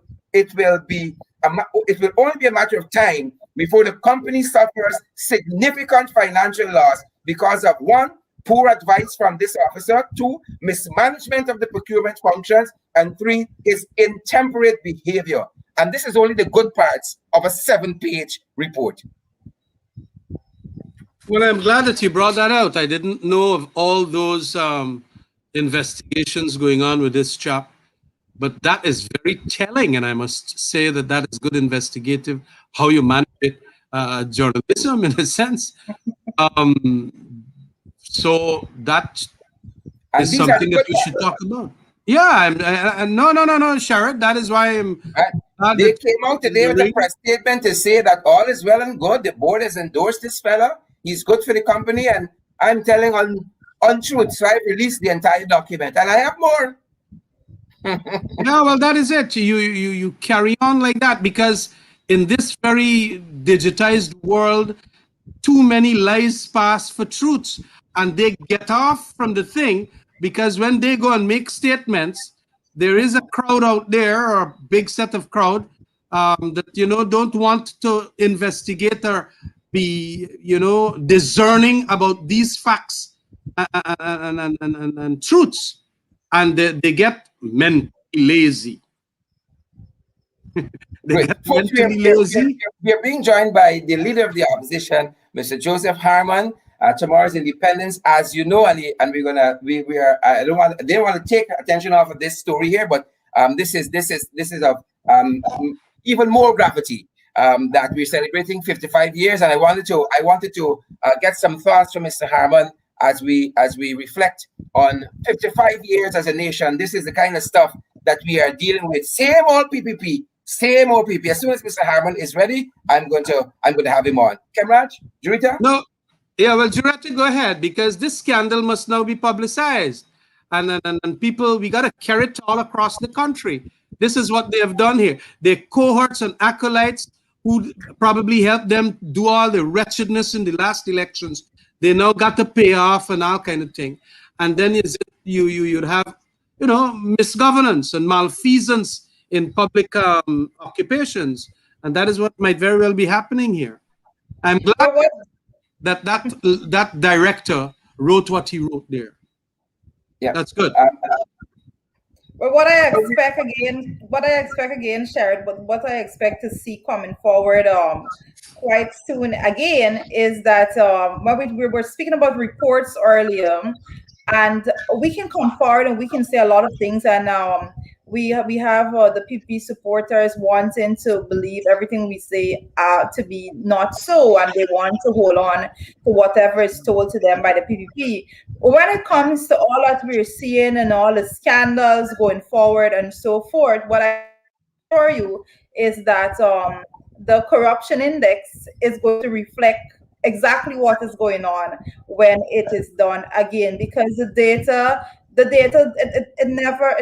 only be a matter of time before the company suffers significant financial loss because of, one, poor advice from this officer, two, mismanagement of the procurement functions, and three, his intemperate behavior. And this is only the good parts of a 7-page report. Well, I'm glad that you brought that out. I didn't know of all those investigations going on with this chap, but that is very telling, and I must say that that is good investigative, how you manage it, journalism in a sense. So that is something that we should talk about. Yeah, no, Sharad, that is why I'm... They came out today with a press statement to say that all is well and good. The board has endorsed this fella. He's good for the company, and I'm telling untruth. So I released the entire document, and I have more. Yeah, well, that is it. You carry on like that, because in this very digitized world, too many lies pass for truths, and they get off from the thing because when they go and make statements, there is a crowd out there, or a big set of crowd that don't want to investigate or be discerning about these facts and truths, and they get mentally lazy. We are being joined by the leader of the opposition, Mr. Joseph Harmon. Tomorrow's Independence, as you know, and we are. I don't want to take attention off of this story here, but this is of even more gravity. That we're celebrating 55 years, and I wanted to get some thoughts from Mr. Harmon as we reflect on 55 years as a nation. This is the kind of stuff that we are dealing with. Same old PPP. As soon as Mr. Harmon is ready, I'm going to have him on. Khemraj, Juretha? No, yeah, well, Juretha, go ahead, because this scandal must now be publicized, and people, we got to carry it all across the country. This is what they have done here. Their cohorts and acolytes who probably helped them do all the wretchedness in the last elections, they now got to pay off and all kind of thing. And then you'd have misgovernance and malfeasance in public occupations, and that is what might very well be happening here. I'm glad that director wrote what he wrote there. Yeah, that's good. Well, what I expect again, Sherrod, but what I expect to see coming forward quite soon again is that when we were speaking about reports earlier, and we can come forward and we can say a lot of things. And we have the PP supporters wanting to believe everything we say to be not so, and they want to hold on to whatever is told to them by the PPP. When it comes to all that we're seeing and all the scandals going forward and so forth, what I can assure you is that the corruption index is going to reflect exactly what is going on when it is done again, because the data it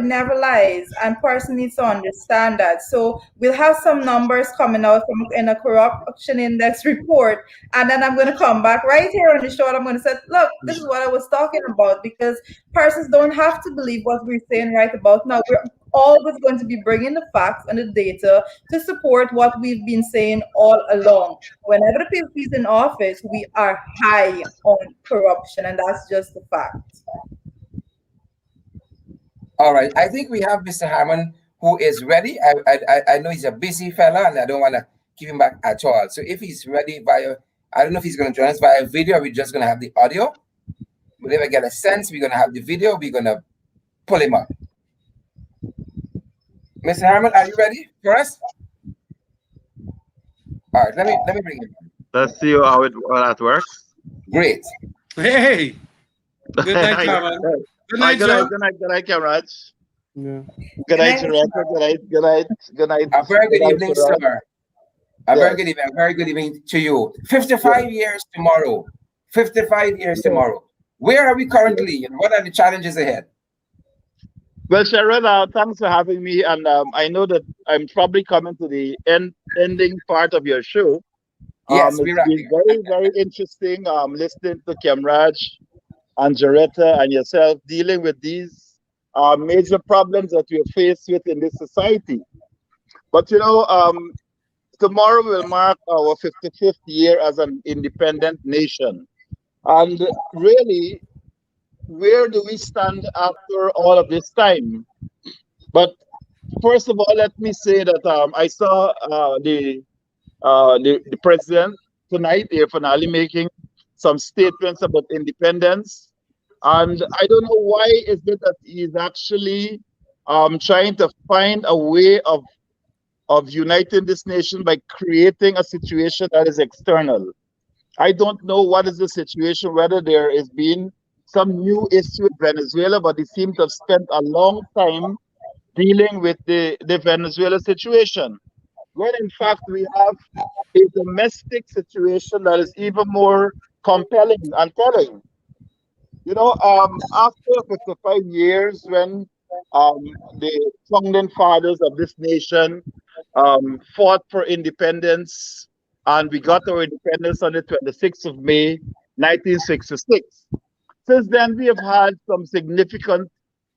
never lies, and person needs to understand that. So we'll have some numbers coming out from in a corruption index report, and then I'm going to come back right here on the show and I'm going to say, look, this is what I was talking about, because persons don't have to believe what we're saying right about now. We're always going to be bringing the facts and the data to support what we've been saying all along. Whenever the PFP is in office, we are high on corruption, and that's just the fact. All right. I think we have Mr. Harmon who is ready. I know he's a busy fella and I don't want to keep him back at all. So if he's ready via, I don't know if he's going to join us via video or we're just going to have the audio. We'll never get a sense. We're going to have the video. We're going to pull him up. Mr. Harmon, are you ready for us? All right. Let me bring him. Let's see how that works. Great. Hey, good night, Harmon. Good night, Good Joe. night, good night, good night, Khemraj. Yeah. Good night, Good night, Juretha. Good night, good night, good night. A very good night, evening, Khemraj. sir. A very Yes. good evening. A very good evening to you. 55 years tomorrow. 55 years tomorrow. Where are we currently and what are the challenges ahead? Well, Sharon, thanks for having me. And I know that I'm probably coming to the ending part of your show. Yes, It's we're been wrapping. very, very interesting listening to Khemraj and Juretha and yourself dealing with these major problems that we're faced with in this society. But tomorrow will mark our 55th year as an independent nation. And really, where do we stand after all of this time? But first of all, let me say that I saw the president tonight, finale making some statements about independence, and I don't know why is it that he's actually trying to find a way of uniting this nation by creating a situation that is external. I don't know what is the situation, whether there has been some new issue with Venezuela, but they seem to have spent a long time dealing with the Venezuela situation. When in fact we have a domestic situation that is even more compelling and telling. After 55 years, when the founding fathers of this nation fought for independence, and we got our independence on the 26th of May, 1966. Since then, we have had some significant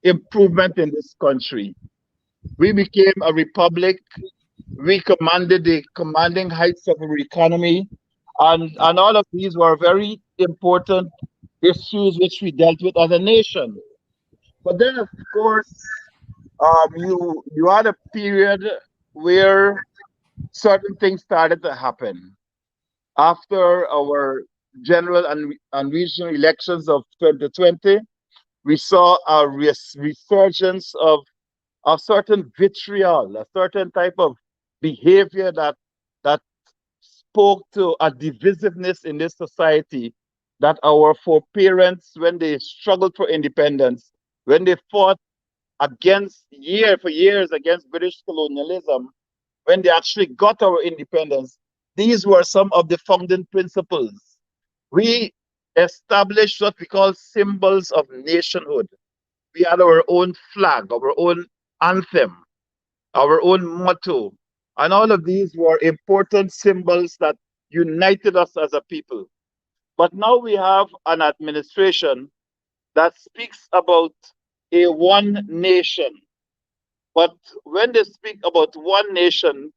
improvement in this country. We became a republic. We commanded the commanding heights of our economy, and all of these were very important issues which we dealt with as a nation. But then, of course, you had a period where certain things started to happen after our general and regional elections of 2020. We saw a resurgence of certain vitriol, a certain type of behavior that spoke to a divisiveness in this society, that our foreparents, when they struggled for independence, when they fought against for years against British colonialism, when they actually got our independence, these were some of the founding principles. We established what we call symbols of nationhood. We had our own flag, our own anthem, our own motto, and all of these were important symbols that united us as a people. But now we have an administration that speaks about a one nation. But when they speak about one nation,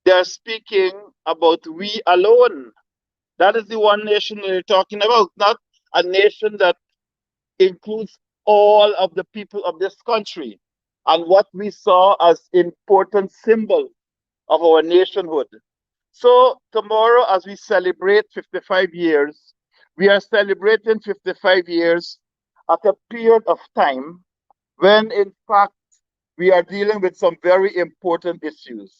they are speaking about we alone. That is the one nation they're talking about, not a nation that includes all of the people of this country and what we saw as important symbol of our nationhood. So tomorrow, as we celebrate 55 years, we are celebrating 55 years at a period of time when, in fact, we are dealing with some very important issues.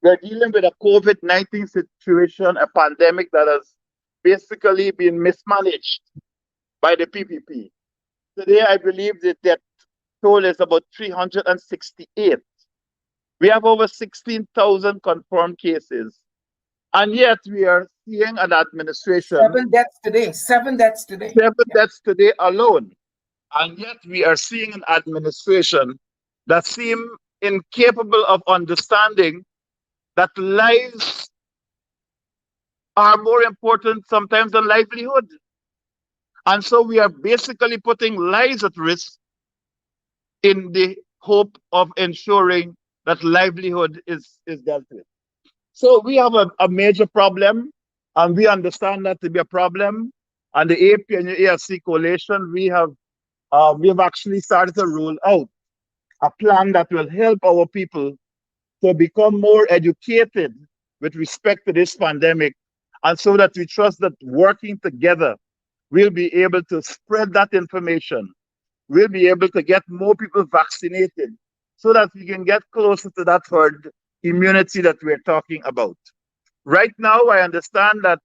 We're dealing with a COVID-19 situation, a pandemic that has basically been mismanaged by the PPP. Today, I believe that that toll is about 368. We have over 16,000 confirmed cases. And yet, we are seeing an administration, 7 deaths today. 7 deaths today. 7 deaths today alone. And yet, we are seeing an administration that seem incapable of understanding that lives are more important sometimes than livelihood. And so we are basically putting lives at risk in the hope of ensuring that livelihood is dealt with. So we have a major problem, and we understand that to be a problem. And the AP and the AFC coalition, we have actually started to roll out a plan that will help our people to become more educated with respect to this pandemic, and so that we trust that working together, we'll be able to spread that information. We'll be able to get more people vaccinated so that we can get closer to that herd immunity that we're talking about. Right now, I understand that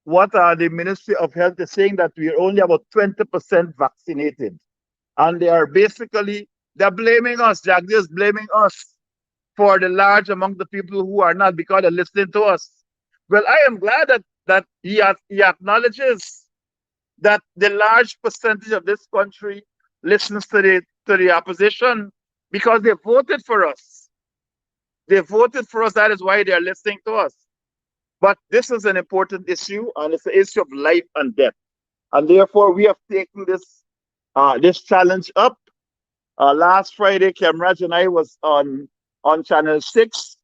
what the Ministry of Health is saying that we're only about 20% vaccinated. And they're blaming us, Jack, they're blaming us for the large among the people who are not, because they're listening to us. Well, I am glad that he acknowledges that the large percentage of this country listens to the opposition, because they voted for us. They voted for us. That is why they are listening to us. But this is an important issue, and it's an issue of life and death. And therefore, we have taken this challenge up. Last Friday, Khemraj and I was on Channel 6,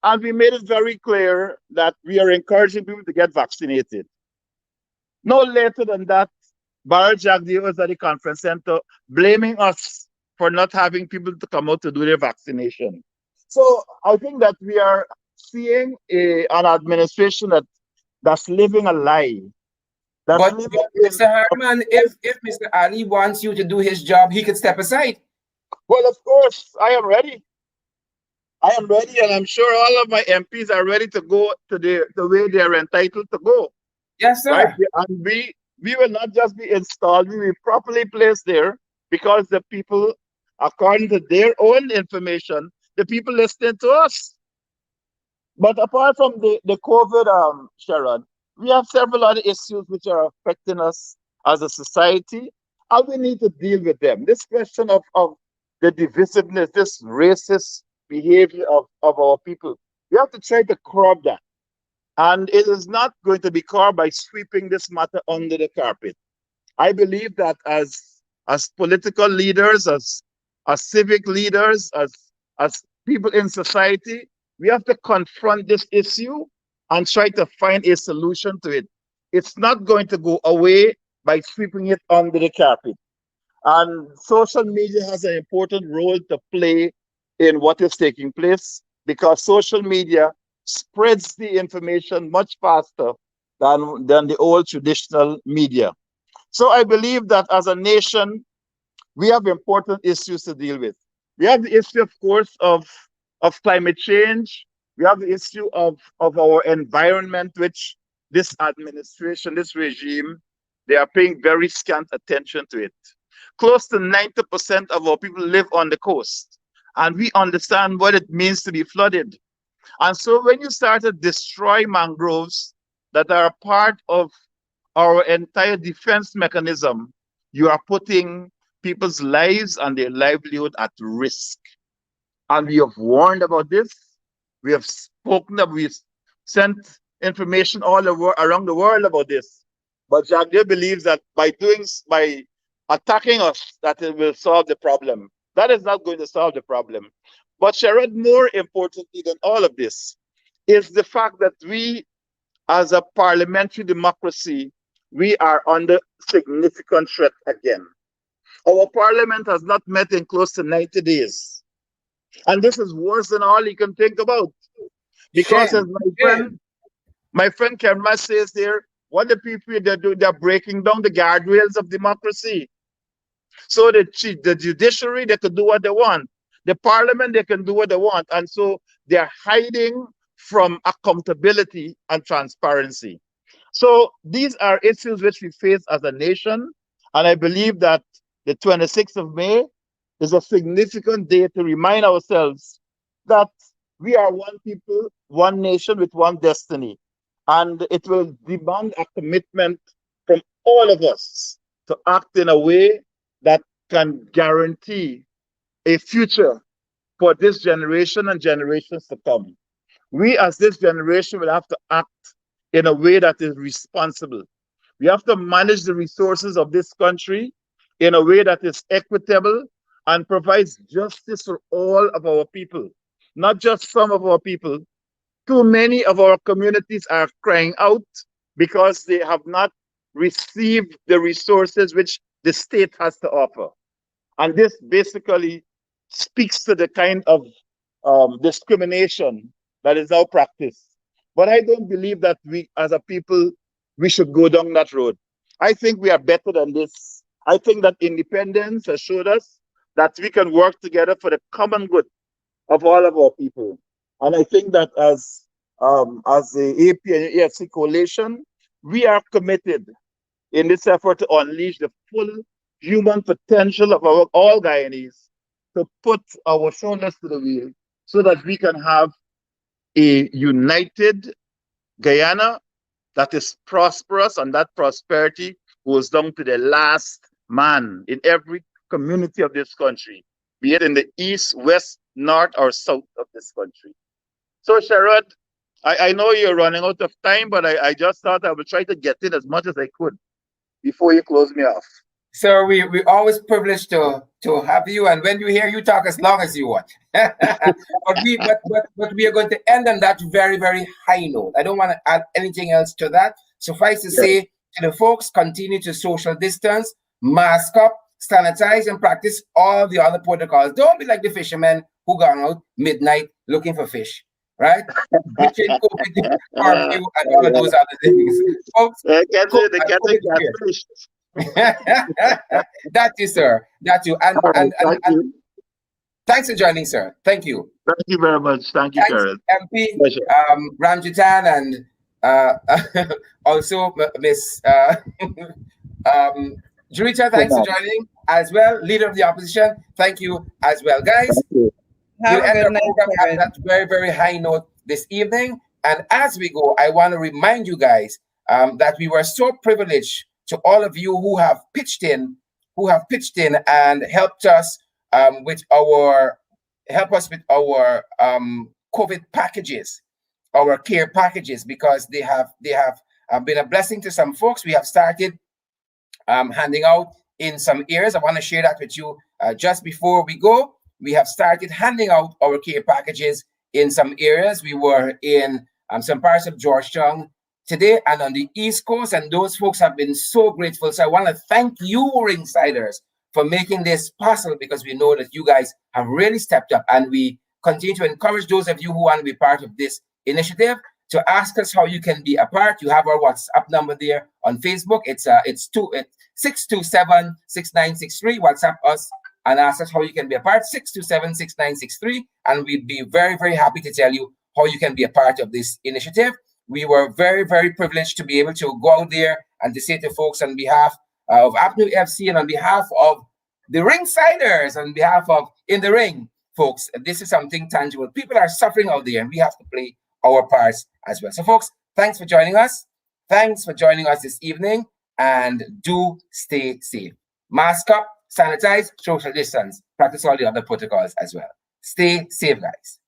and we made it very clear that we are encouraging people to get vaccinated. No later than that, Barrel Jagdeo was at the conference center blaming us for not having people to come out to do their vaccination. So I think that we are seeing an administration that's living a lie. That's But living Mr. Harmon, if Mr. Ali wants you to do his job, he could step aside. Well, of course, I am ready. I am ready, and I'm sure all of my MPs are ready to go to the way they are entitled to go. Yes, Right? sir. And we will not just be installed, we will be properly placed there, because the people, according to their own information, the people listening to us. But apart from the COVID, Sharon, we have several other issues which are affecting us as a society, and we need to deal with them. This question of the divisiveness, this racist behavior of our people, we have to try to curb that. And it is not going to be curbed by sweeping this matter under the carpet. I believe that as political leaders, as civic leaders, as people in society, we have to confront this issue and try to find a solution to it. It's not going to go away by sweeping it under the carpet. And social media has an important role to play in what is taking place, because social media spreads the information much faster than the old traditional media. So I believe that as a nation, we have important issues to deal with. We have the issue, of course, of climate change. We have the issue of our environment, which this administration, this regime, they are paying very scant attention to it. Close to 90% of our people live on the coast, and we understand what it means to be flooded. And so when you start to destroy mangroves that are a part of our entire defense mechanism, you are putting people's lives and their livelihood at risk. And we have warned about this. We have spoken up. We've sent information around the world about this. But Jagdeo believes that by attacking us, that it will solve the problem. That is not going to solve the problem. But Sherrod, more importantly than all of this, is the fact that we, as a parliamentary democracy, we are under significant threat again. Our parliament has not met in close to 90 days. And this is worse than all you can think about. Because Shame. as my friend Khemraj says there, what the people they're doing, they're breaking down the guardrails of democracy. So the judiciary, they can do what they want. The parliament, they can do what they want. And so they're hiding from accountability and transparency. So these are issues which we face as a nation. And I believe that the 26th of May is a significant day to remind ourselves that we are one people, one nation with one destiny. And it will demand a commitment from all of us to act in a way that can guarantee a future for this generation and generations to come. We as this generation will have to act in a way that is responsible. We have to manage the resources of this country in a way that is equitable and provides justice for all of our people, not just some of our people. Too many of our communities are crying out because they have not received the resources which the state has to offer. And this basically speaks to the kind of discrimination that is now practiced. But I don't believe that we, as a people, we should go down that road. I think we are better than this. I think that independence has showed us that we can work together for the common good of all of our people. And I think that as the AP and AFC coalition, we are committed in this effort to unleash the full human potential of our all Guyanese, to put our shoulders to the wheel so that we can have a united Guyana that is prosperous, and that prosperity goes down to the last man in every community of this country, be it in the east, west, north, or south of this country. So, Sherrod, I know you're running out of time, but I just thought I would try to get in as much as I could before you close me off. Sir, we always privileged to have you, and when you hear you talk as long as you want. but we are going to end on that very, very high note. I don't want to add anything else to that. Suffice to say to the folks, continue to social distance, mask up, sanitize, and practice all the other protocols. Don't be like the fishermen who gone out midnight looking for fish, right? Breaching COVID curfew and all of those other things. Folks, They get catfish. that you, sir. That you. And thanks for joining, sir. Thank you. Thank you very much. Thank you, Thanks, Karen. MP Pleasure. Ramjattan, and also Miss Juretha. Thanks for joining as well. Leader of the opposition. Thank you as well, guys. Have We'll a end good our night, program at Karen. that very, very high note this evening. And as we go, I want to remind you guys that we were so privileged to all of you who have pitched in and helped us with our COVID packages, our care packages, because they have been a blessing to some folks. We have started handing out in some areas. I want to share that with you just before we go. We have started handing out our care packages in some areas. We were in some parts of Georgetown today and on the East Coast, and those folks have been so grateful. So I want to thank you, Ringsiders, for making this possible, because we know that you guys have really stepped up, and we continue to encourage those of you who want to be part of this initiative to ask us how you can be a part. You have our WhatsApp number there on Facebook. It's 627-6963. WhatsApp us and ask us how you can be a part, 627-6963, and we'd be very, very happy to tell you how you can be a part of this initiative. We were very, very privileged to be able to go out there and to say to folks on behalf of APNU FC and on behalf of the Ringsiders, on behalf of In the Ring, folks, this is something tangible. People are suffering out there, and we have to play our parts as well. So, folks, thanks for joining us. Thanks for joining us this evening, and do stay safe. Mask up, sanitize, social distance, practice all the other protocols as well. Stay safe, guys.